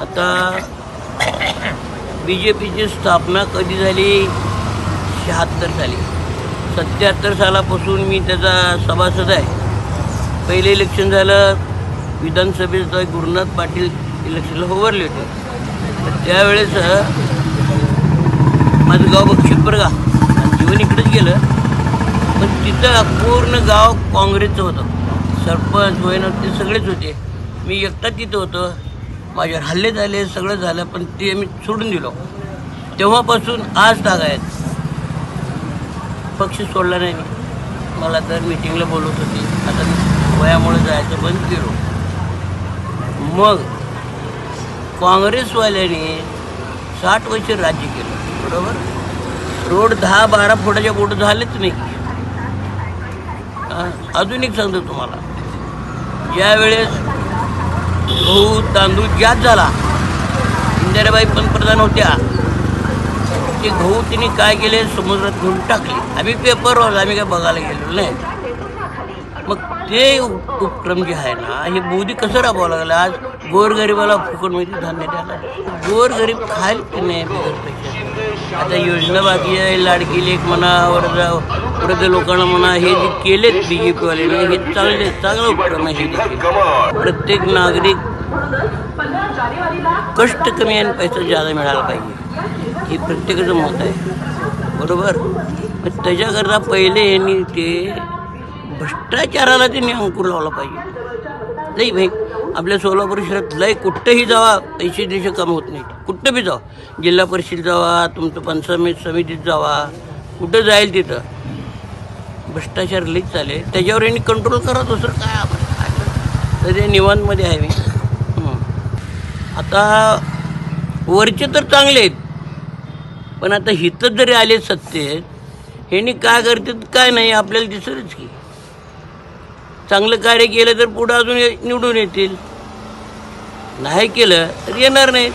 आता B J पीची स्थापना कधी झाली? 76 साली. 77 सालापासून मी त्याचा सभासद आहे. पहिले इलेक्शन झालं विधानसभेचं, गुरुनाथ पाटील इलेक्शनला उभारले होते. तर त्यावेळेस माझं गाव बक्षीसपुरा जीवन इकडेच गेलं, पण तिथं पूर्ण गाव काँग्रेसचं होतं. सरपंच होईन ते सगळेच होते. मी एकटा तिथं होतो. माझ्यावर हल्ले झाले, सगळं झालं, पण ते मी सोडून दिलो. तेव्हापासून आज आहेत. पक्ष सोडला नाही मी. मला तर मिटिंगला बोलवत होते. आता मी वयामुळे जायचं बंद केलो. मग काँग्रेसवाल्याने 60 वर्ष राज्य केलं, बरोबर. रोड 10-12 फुटाच्या पुढं झालेच नाही. अजून एक सांगतो तुम्हाला, ज्यावेळेस गहू तांदूळ जास्त झाला, इंदिराबाई पंतप्रधान होत्या, ते गहू तिने काय केले, समुद्रात घेऊन टाकले. आम्ही पेपरवर, आम्ही काय बघायला गेलो नाही. मग ते उपक्रम जे आहे ना, हे मोदी कसं राबवावं लागलं. आज गोरगरिबाला फुकटमध्ये धान्य द्यायला, गोरगरीब खायला की नाही बिगर पैसे. आता योजना बाकी आहे, लाडकी लेक म्हणा, वृद्ध लोकांना म्हणा, हे जे केलेत बी जे पीवाल्याने, हे चांगला उपक्रम आहे. हे देखील प्रत्येक नागरिक कष्ट कमी आणि पैसा जादा मिळाला पाहिजे, हे प्रत्येकाचं मत आहे, बरोबर. मग त्याच्याकरता पहिले यांनी ते भ्रष्टाचाराला त्यांनी अंकुर लावला पाहिजे. लई भाई आपल्या सोलापूर शहरात लई कुठंही जावा, पैसे देश कमी होत नाही. कुठं बी जावा, जिल्हा परिषद जावा, तुमचं पंचायत समितीत जावा, कुठं जाईल तिथं भ्रष्टाचार लईच चालेल. त्याच्यावर यांनी कंट्रोल करा. दुसरं काय आपण तर ते निवांतमध्ये आहे मी. आता वरचे तर चांगले आहेत, पण आता हिथं जरी आले सत्तेत, ह्यांनी काय करतात काय नाही आपल्याला दिसतच की. चांगलं कार्य केलं तर पुढं अजून निवडून येतील, नाही केलं तर येणार नाहीत.